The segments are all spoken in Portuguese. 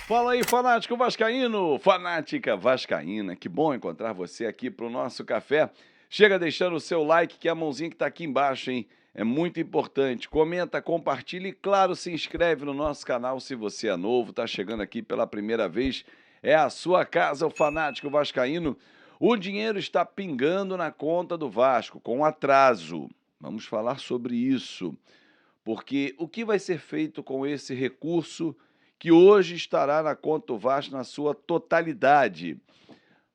Fala aí, fanático vascaíno, fanática vascaína, que bom encontrar você aqui para o nosso café. Chega deixando o seu like, que é a mãozinha que está aqui embaixo, hein? É muito importante. Comenta, compartilha e, claro, se inscreve no nosso canal se você é novo, está chegando aqui pela primeira vez. É a sua casa, o fanático vascaíno. O dinheiro está pingando na conta do Vasco, com atraso. Vamos falar sobre isso. Porque o que vai ser feito com esse recurso que hoje estará na conta do Vasco na sua totalidade?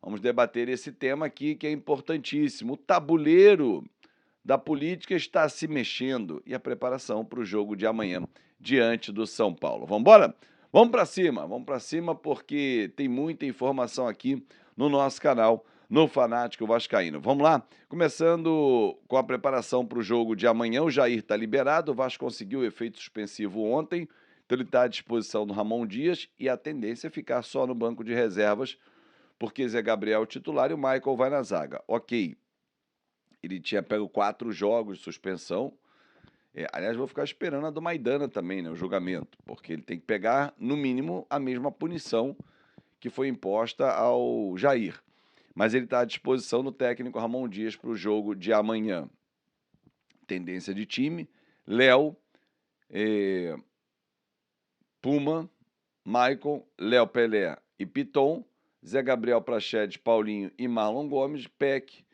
Vamos debater esse tema aqui que é importantíssimo. O tabuleiro da política está se mexendo e a preparação para o jogo de amanhã diante do São Paulo. Vamos embora? Vamos para cima porque tem muita informação aqui no nosso canal, no Fanático Vascaíno. Vamos lá? Começando com a preparação para o jogo de amanhã, o Jair está liberado, o Vasco conseguiu o efeito suspensivo ontem, então ele está à disposição do Ramon Dias e a tendência é ficar só no banco de reservas, porque Zé Gabriel é o titular e o Michael vai na zaga. Ok, ele tinha pego 4 jogos de suspensão. Aliás, vou ficar esperando a do Maidana também, né, o julgamento, porque ele tem que pegar, no mínimo, a mesma punição que foi imposta ao Jair. Mas ele está à disposição do técnico Ramon Dias para o jogo de amanhã. Tendência de time: Léo, Puma, Maicon, Léo Pelé e Piton, Zé Gabriel, Praxedes, Paulinho e Marlon Gomes, Peck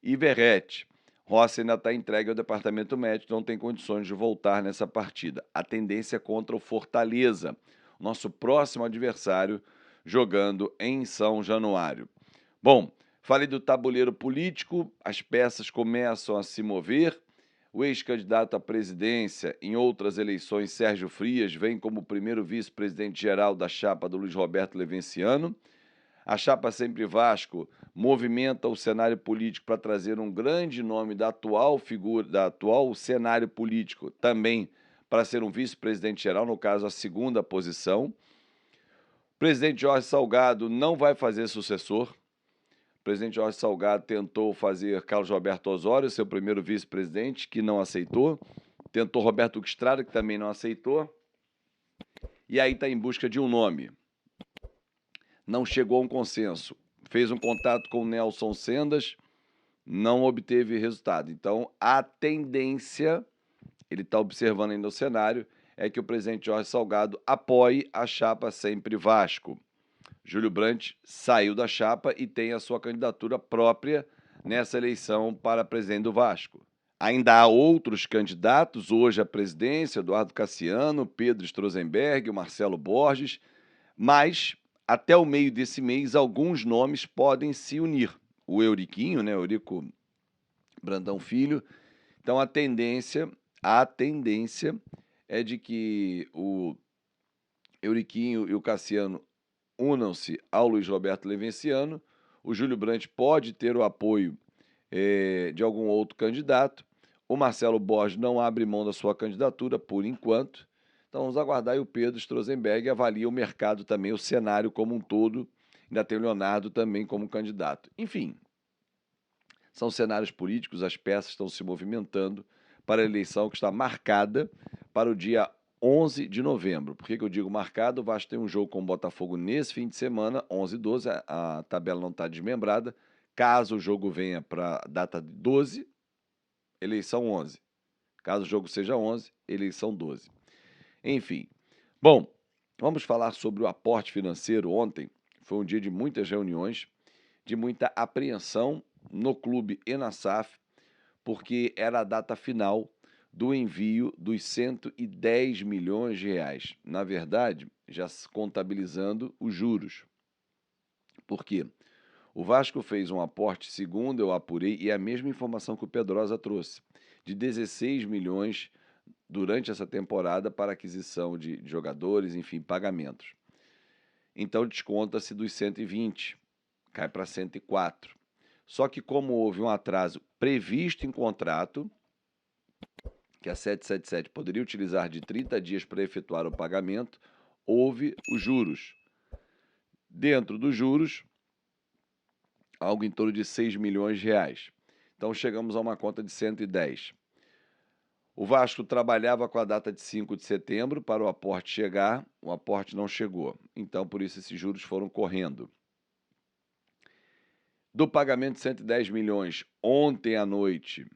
e Verrete. Rossi ainda está entregue ao departamento médico, não tem condições de voltar nessa partida. A tendência é contra o Fortaleza, nosso próximo adversário, jogando em São Januário. Bom, falei do tabuleiro político, as peças começam a se mover. O ex-candidato à presidência em outras eleições, Sérgio Frias, vem como primeiro vice-presidente-geral da chapa do Luiz Roberto Levenciano. A chapa Sempre Vasco movimenta o cenário político para trazer um grande nome da atual figura, da atual cenário político, também para ser um vice-presidente-geral, no caso, a segunda posição. O presidente Jorge Salgado não vai fazer sucessor. O presidente Jorge Salgado tentou fazer Carlos Roberto Osório, seu primeiro vice-presidente, que não aceitou. Tentou Roberto Estrada, que também não aceitou. E aí está em busca de um nome. Não chegou a um consenso. Fez um contato com o Nelson Sendas, não obteve resultado. Então, a tendência, ele está observando ainda o cenário, é que o presidente Jorge Salgado apoie a chapa Sempre Vasco. Júlio Brandt saiu da chapa e tem a sua candidatura própria nessa eleição para presidente do Vasco. Ainda há outros candidatos hoje à presidência, Eduardo Cassiano, Pedro Strozenberg, o Marcelo Borges, mas até o meio desse mês alguns nomes podem se unir. O Euriquinho, né, Eurico Brandão Filho. Então a tendência é de que o Euriquinho e o Cassiano unam-se ao Luiz Roberto Levenciano. O Júlio Brandt pode ter o apoio de algum outro candidato. O Marcelo Borges não abre mão da sua candidatura por enquanto. Então vamos aguardar e o Pedro Strozenberg avalia o mercado também, o cenário como um todo. Ainda tem o Leonardo também como candidato. Enfim, são cenários políticos, as peças estão se movimentando para a eleição que está marcada para o dia 11 de novembro. Por que eu digo marcado? O Vasco tem um jogo com o Botafogo nesse fim de semana, 11 e 12, a tabela não está desmembrada. Caso o jogo venha para a data de 12, eleição 11. Caso o jogo seja 11, eleição 12. Enfim, bom, vamos falar sobre o aporte financeiro. Ontem foi um dia de muitas reuniões, de muita apreensão no clube e na SAF, porque era a data final do envio dos 110 milhões de reais. Na verdade, já contabilizando os juros. Por quê? O Vasco fez um aporte, segundo eu apurei, e é a mesma informação que o Pedrosa trouxe, de 16 milhões durante essa temporada para aquisição de jogadores, enfim, pagamentos. Então desconta-se dos 120, cai para 104. Só que como houve um atraso previsto em contrato, que a 777 poderia utilizar de 30 dias para efetuar o pagamento, houve os juros. Dentro dos juros, algo em torno de 6 milhões de reais. Então chegamos a uma conta de 110. O Vasco trabalhava com a data de 5 de setembro para o aporte chegar, o aporte não chegou. Então, por isso, esses juros foram correndo. Do pagamento de 110 milhões ontem à noite,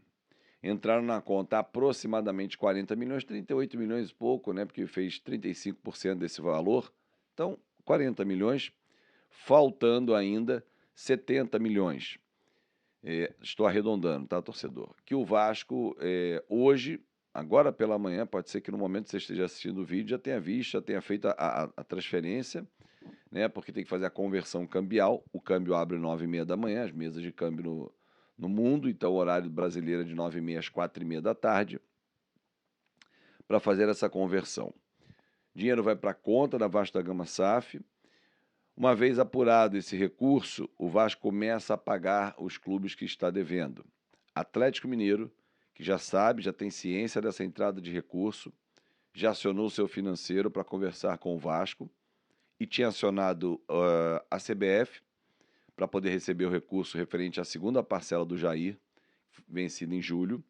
entraram na conta aproximadamente 40 milhões, 38 milhões e pouco, né? Porque fez 35% desse valor. Então, 40 milhões, faltando ainda 70 milhões. Estou arredondando, tá, torcedor? Que o Vasco, hoje, agora pela manhã, pode ser que no momento que você esteja assistindo o vídeo já tenha visto, já tenha feito a transferência, né? Porque tem que fazer a conversão cambial. O câmbio abre 9h30 da manhã, as mesas de câmbio no mundo, então o horário brasileiro é de 9h30 às 4h30 da tarde, para fazer essa conversão. Dinheiro vai para a conta da Vasco da Gama SAF. Uma vez apurado esse recurso, o Vasco começa a pagar os clubes que está devendo. Atlético Mineiro, que já sabe, já tem ciência dessa entrada de recurso, já acionou o seu financeiro para conversar com o Vasco e tinha acionado a CBF para poder receber o recurso referente à segunda parcela do Jair, vencido em julho.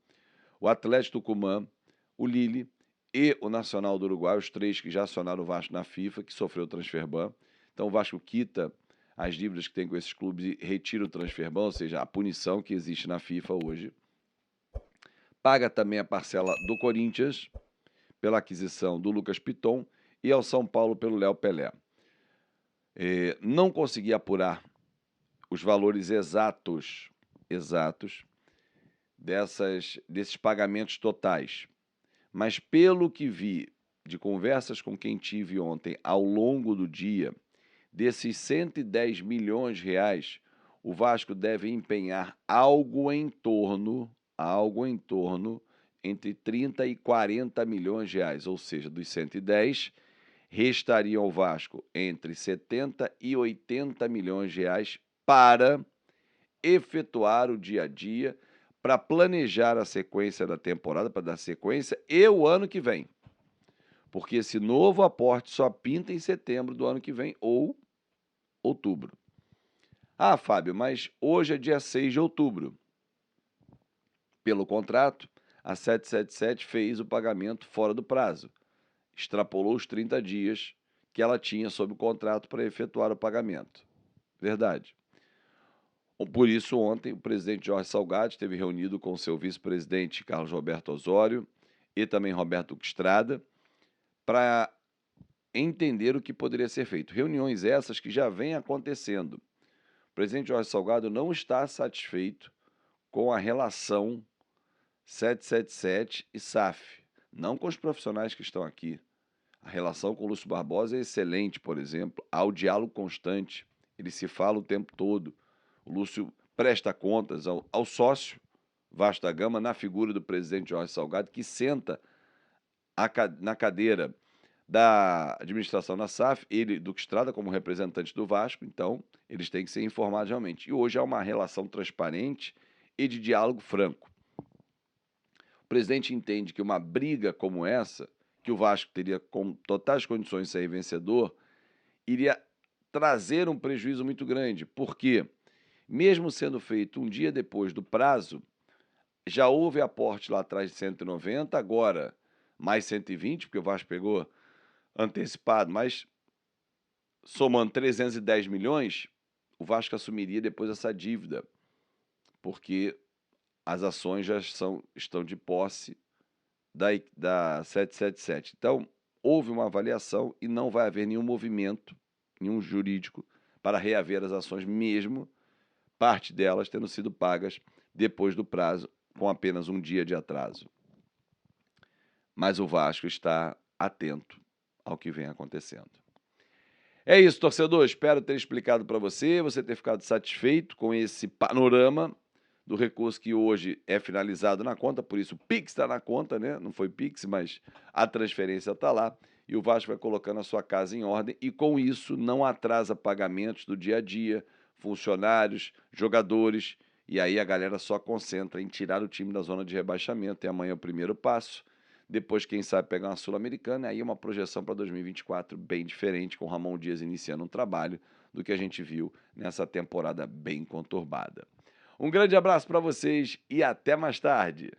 O Atlético Tucumã, o Lille e o Nacional do Uruguai, os três que já acionaram o Vasco na FIFA, que sofreu o transfer ban. Então o Vasco quita as dívidas que tem com esses clubes e retira o transfer ban, ou seja, a punição que existe na FIFA hoje. Paga também a parcela do Corinthians pela aquisição do Lucas Piton e ao São Paulo pelo Léo Pelé. Não consegui apurar os valores exatos desses pagamentos totais, mas pelo que vi de conversas com quem tive ontem ao longo do dia, desses 110 milhões de reais, o Vasco deve empenhar algo em torno entre 30 e 40 milhões de reais, ou seja, dos 110, restariam ao Vasco entre 70 e 80 milhões de reais para efetuar o dia a dia, para planejar a sequência da temporada, para dar sequência, e o ano que vem. Porque esse novo aporte só pinta em setembro do ano que vem ou outubro. Ah, Fábio, mas hoje é dia 6 de outubro. Pelo contrato, a 777 fez o pagamento fora do prazo. Extrapolou os 30 dias que ela tinha sob o contrato para efetuar o pagamento. Verdade. Por isso, ontem, o presidente Jorge Salgado esteve reunido com o seu vice-presidente Carlos Roberto Osório e também Roberto Estrada para entender o que poderia ser feito. Reuniões essas que já vêm acontecendo. O presidente Jorge Salgado não está satisfeito com a relação 777 e SAF, não com os profissionais que estão aqui. A relação com o Lúcio Barbosa é excelente, por exemplo. Há o diálogo constante, ele se fala o tempo todo. O Lúcio presta contas ao sócio Vasco da Gama, na figura do presidente Jorge Salgado, que senta na cadeira da administração na SAF, ele, Duque Estrada, como representante do Vasco, então eles têm que ser informados realmente. E hoje há uma relação transparente e de diálogo franco. O presidente entende que uma briga como essa, que o Vasco teria com totais condições de sair vencedor, iria trazer um prejuízo muito grande, porque mesmo sendo feito um dia depois do prazo, já houve aporte lá atrás de 190, agora mais 120, porque o Vasco pegou antecipado, mas somando 310 milhões, o Vasco assumiria depois essa dívida, porque as ações já estão de posse da 777. Então, houve uma avaliação e não vai haver nenhum movimento, nenhum jurídico, para reaver as ações, mesmo parte delas tendo sido pagas depois do prazo, com apenas um dia de atraso. Mas o Vasco está atento ao que vem acontecendo. É isso, torcedor. Espero ter explicado para você ter ficado satisfeito com esse panorama do recurso que hoje é finalizado na conta, por isso o Pix está na conta, né? Não foi Pix, mas a transferência está lá e o Vasco vai colocando a sua casa em ordem e com isso não atrasa pagamentos do dia a dia, funcionários, jogadores, e aí a galera só concentra em tirar o time da zona de rebaixamento. E amanhã é o primeiro passo. Depois, quem sabe, pegar uma Sul-Americana, aí uma projeção para 2024 bem diferente, com o Ramon Dias iniciando um trabalho do que a gente viu nessa temporada bem conturbada. Um grande abraço para vocês e até mais tarde.